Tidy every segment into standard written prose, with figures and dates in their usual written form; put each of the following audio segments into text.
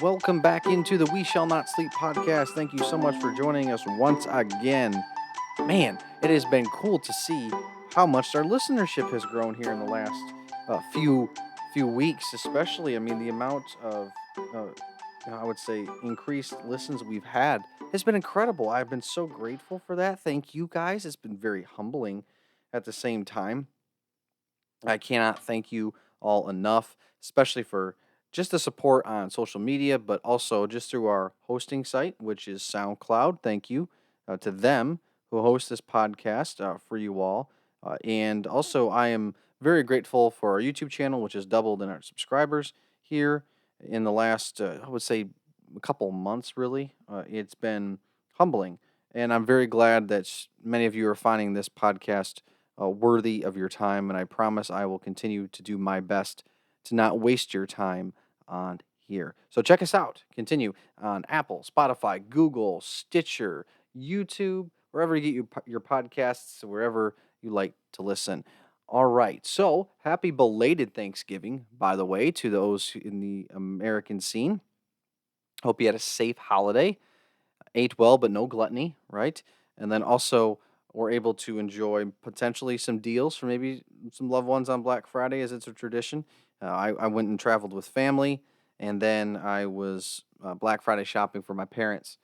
welcome back into the We Shall Not Sleep podcast. Thank you so much for joining us once again. Man, it has been cool to see how much our listenership has grown here in the last few weeks, especially. I mean, the amount of I would say increased listens we've had has been incredible. I've been so grateful for that. Thank you guys. It's been very humbling at the same time. I cannot thank you all enough, especially for just the support on social media, but also just through our hosting site, which is SoundCloud. Thank you to them who host this podcast for you all. And also, I am very grateful for our YouTube channel, which has doubled in our subscribers here in the last, I would say, a couple months, really. It's been humbling. And I'm very glad that many of you are finding this podcast worthy of your time, and I promise I will continue to do my best to not waste your time on here. So check us out. Continue on Apple, Spotify, Google, Stitcher, YouTube, wherever you get your podcasts, wherever you like to listen. All right. So happy belated Thanksgiving, by the way, to those in the American scene. Hope you had a safe holiday, ate well, but no gluttony, right? And then also we're able to enjoy potentially some deals for maybe some loved ones on Black Friday, as it's a tradition. I went and traveled with family, and then I was Black Friday shopping for my parents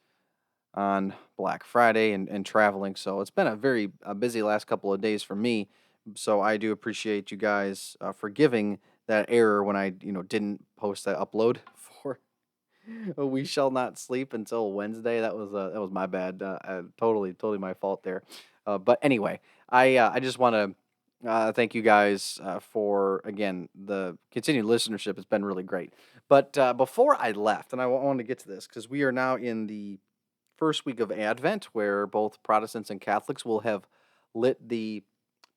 on Black Friday and traveling. So it's been a very busy last couple of days for me. So I do appreciate you guys forgiving that error when I didn't post that upload for we shall not sleep until Wednesday. That was my bad. Totally my fault there. But anyway, I just want to thank you guys for again the continued listenership. It's been really great. But before I left, and I want to get to this because we are now in the first week of Advent, where both Protestants and Catholics will have lit the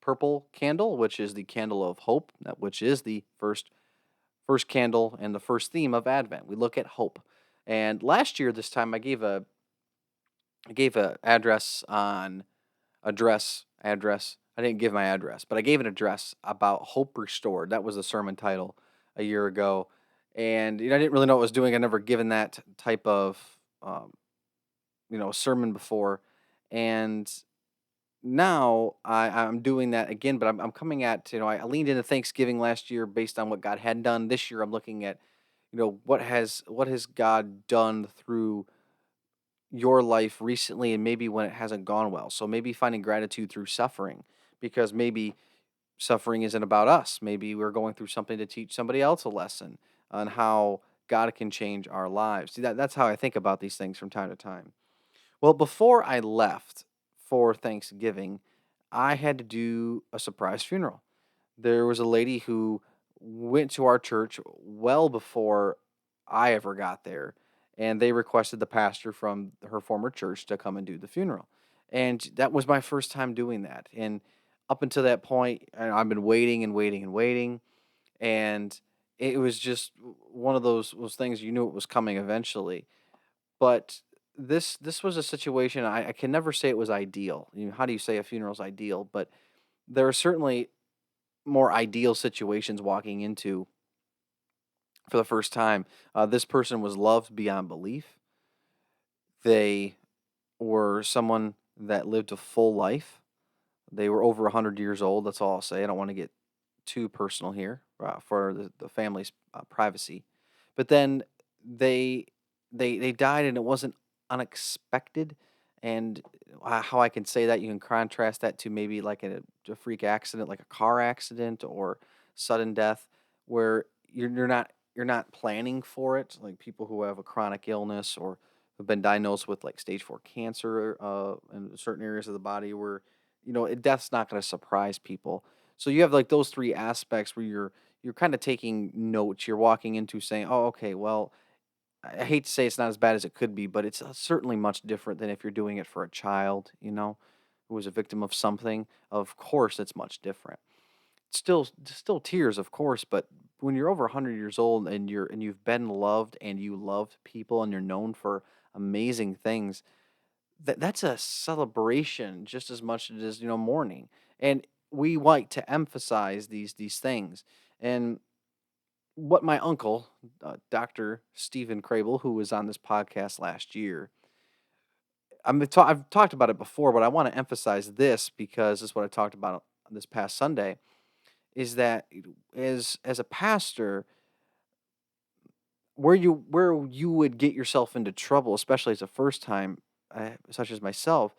purple candle, which is the candle of hope, which is the first candle and the first theme of Advent. We look at hope. And last year, this time, I gave a address. I didn't give my address, but I gave an address about hope restored. That was the sermon title a year ago, and I didn't really know what I was doing. I never given that type of um, sermon before, and now I'm doing that again, but I'm coming at, I leaned into Thanksgiving last year based on what God had done. This year I'm looking at, what has God done through your life recently and maybe when it hasn't gone well. So maybe finding gratitude through suffering, because maybe suffering isn't about us. Maybe we're going through something to teach somebody else a lesson on how God can change our lives. See, that's how I think about these things from time to time. Well, before I left for Thanksgiving, I had to do a surprise funeral. There was a lady who went to our church well before I ever got there, and they requested the pastor from her former church to come and do the funeral. And that was my first time doing that. And up until that point, I've been waiting and waiting and waiting, and it was just one of those things you knew it was coming eventually. But this was a situation I can never say it was ideal. How do you say a funeral's ideal? But there are certainly more ideal situations walking into for the first time. This person was loved beyond belief. They were someone that lived a full life. They were over 100 years old. That's all I'll say. I don't want to get too personal here for the family's privacy. But then they they died, and it wasn't unexpected. And how I can say that, you can contrast that to maybe like a freak accident, like a car accident or sudden death, where you're not planning for it. Like people who have a chronic illness or have been diagnosed with like stage 4 cancer in certain areas of the body, where death's not going to surprise people. So you have like those three aspects where you're kind of taking notes. You're walking into saying, "Oh, okay, well, I hate to say it's not as bad as it could be, but it's certainly much different than if you're doing it for a child, who was a victim of something. Of course, it's much different. Still tears, of course, but when you're over 100 years old and you've been loved and you loved people and you're known for amazing things, that's a celebration just as much as it is, mourning. And we like to emphasize these things. And what my uncle, Dr. Stephen Crable, who was on this podcast last year, I've talked about it before, but I want to emphasize this because this is what I talked about this past Sunday. Is that as a pastor, where you would get yourself into trouble, especially as a first time, such as myself,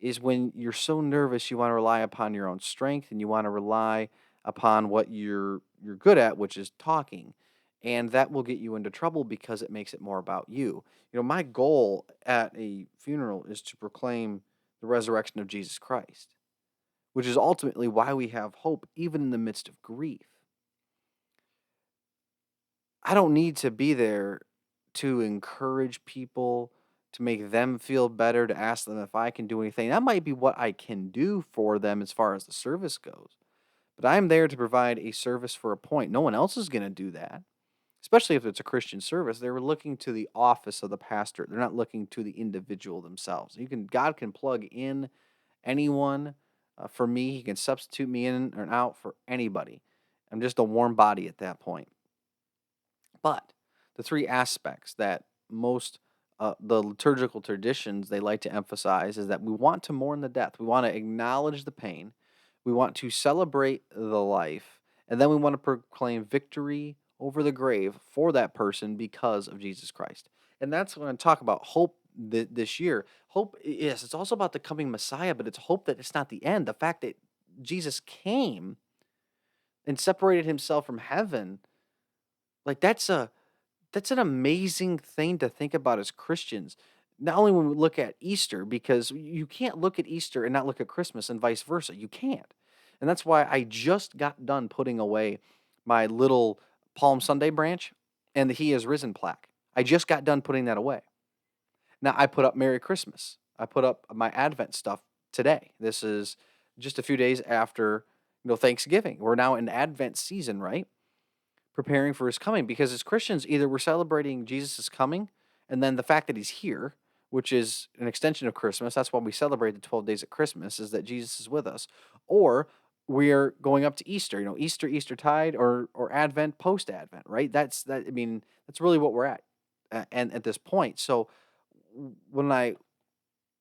is when you're so nervous you want to rely upon your own strength and you want to rely upon what you're good at, which is talking. And that will get you into trouble because it makes it more about you. My goal at a funeral is to proclaim the resurrection of Jesus Christ, which is ultimately why we have hope even in the midst of grief. I don't need to be there to encourage people, to make them feel better, to ask them if I can do anything. That might be what I can do for them as far as the service goes. But I'm there to provide a service for a point. No one else is going to do that, especially if it's a Christian service. They're looking to the office of the pastor. They're not looking to the individual themselves. God can plug in anyone. For me, He can substitute me in or out for anybody. I'm just a warm body at that point. But the three aspects that most the liturgical traditions they like to emphasize is that we want to mourn the death, we want to acknowledge the pain, we want to celebrate the life, and then we want to proclaim victory over the grave for that person because of Jesus Christ. And that's when I talk about hope this year. Hope, yes, it's also about the coming Messiah, but it's hope that it's not the end. The fact that Jesus came and separated himself from heaven, like that's an amazing thing to think about as Christians. Not only when we look at Easter, because you can't look at Easter and not look at Christmas and vice versa. You can't. And that's why I just got done putting away my little Palm Sunday branch and the He is Risen plaque. I just got done putting that away. Now I put up Merry Christmas. I put up my Advent stuff today. This is just a few days after, Thanksgiving. We're now in Advent season, right? Preparing for his coming, because as Christians, either we're celebrating Jesus' coming and then the fact that he's here, which is an extension of Christmas. That's why we celebrate the 12 days at Christmas, is that Jesus is with us. Or we're going up to Easter, Easter tide, or Advent, post Advent, right? That's really what we're at, and at this point. So when I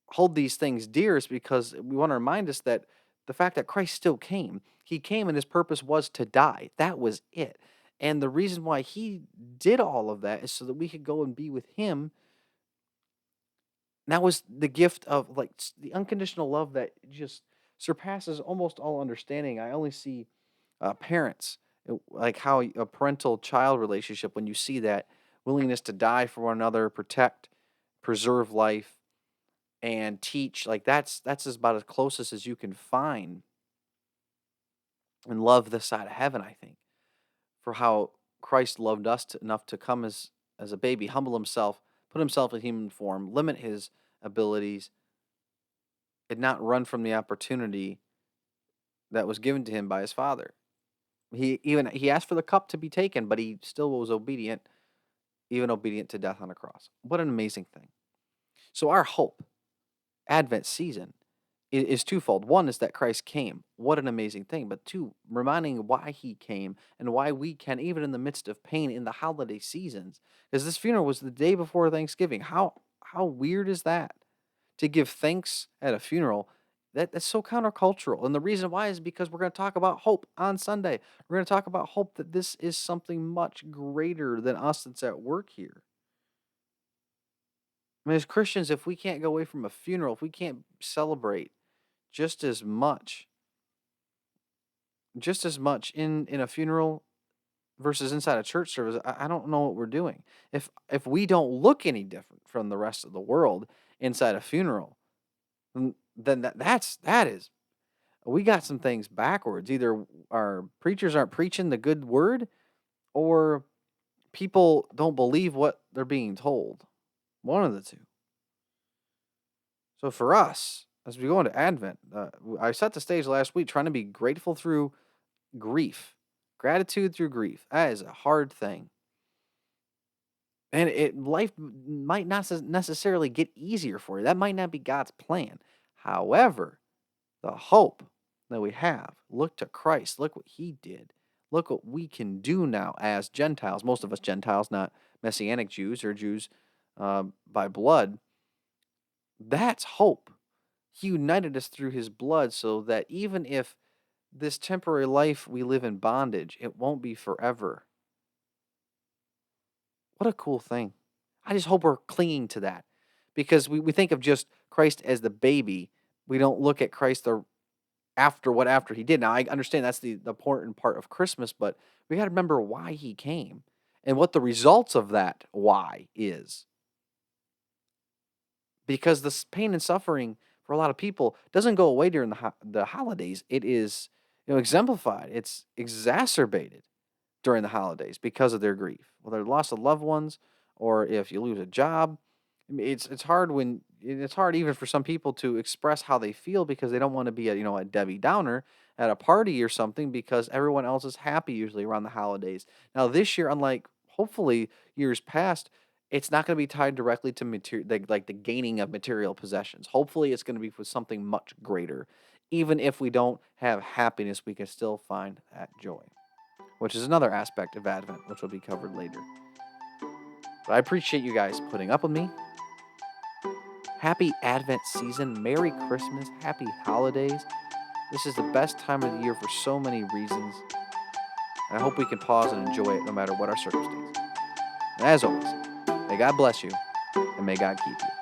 hold these things dear is because we want to remind us that the fact that Christ still came, he came and his purpose was to die. That was it. And the reason why he did all of that is so that we could go and be with him. And that was the gift of the unconditional love that just surpasses almost all understanding. I only see parents, like how a parental child relationship, when you see that willingness to die for one another, protect, preserve life, and teach, like that's about as closest as you can find and love this side of heaven, I think, for how Christ loved us enough to come as a baby, humble himself, put himself in human form, limit his abilities, and not run from the opportunity that was given to him by his father. He asked for the cup to be taken, but he still was obedient, even obedient to death on a cross. What an amazing thing. So our hope, Advent season, is twofold. One is that Christ came. What an amazing thing. But two, reminding why he came and why we can, even in the midst of pain in the holiday seasons, because this funeral was the day before Thanksgiving. How weird is that? To give thanks at a funeral, that's so countercultural. And the reason why is because we're going to talk about hope on Sunday. We're going to talk about hope that this is something much greater than us that's at work here. I mean, as Christians, if we can't go away from a funeral, if we can't celebrate just as much in a funeral versus inside a church service, I don't know what we're doing. If we don't look any different from the rest of the world inside a funeral, then that is, we got some things backwards. Either our preachers aren't preaching the good word, or people don't believe what they're being told. One of the two. So for us, as we go into Advent, I set the stage last week trying to be grateful through grief, gratitude through grief. That is a hard thing. And life might not necessarily get easier for you. That might not be God's plan. However, the hope that we have, look to Christ. Look what he did. Look what we can do now as Gentiles, most of us Gentiles, not Messianic Jews or Jews by blood. That's hope. He united us through his blood so that even if this temporary life we live in bondage, it won't be forever. What a cool thing. I just hope we're clinging to that because we think of just Christ as the baby. We don't look at Christ after he did. Now, I understand that's the important part of Christmas, but we got to remember why he came and what the results of that why is. Because this pain and suffering for a lot of people doesn't go away during the holidays. It is, exemplified. It's exacerbated during the holidays because of their grief, whether loss of loved ones or if you lose a job. I mean, it's hard even for some people to express how they feel because they don't want to be a Debbie Downer at a party or something because everyone else is happy usually around the holidays. Now this year, unlike hopefully years past, it's not going to be tied directly to material like the gaining of material possessions. Hopefully, it's going to be for something much greater. Even if we don't have happiness, we can still find that joy, which is another aspect of Advent, which will be covered later. But I appreciate you guys putting up with me. Happy Advent season. Merry Christmas. Happy holidays. This is the best time of the year for so many reasons. And I hope we can pause and enjoy it no matter what our circumstances. And as always, may God bless you and may God keep you.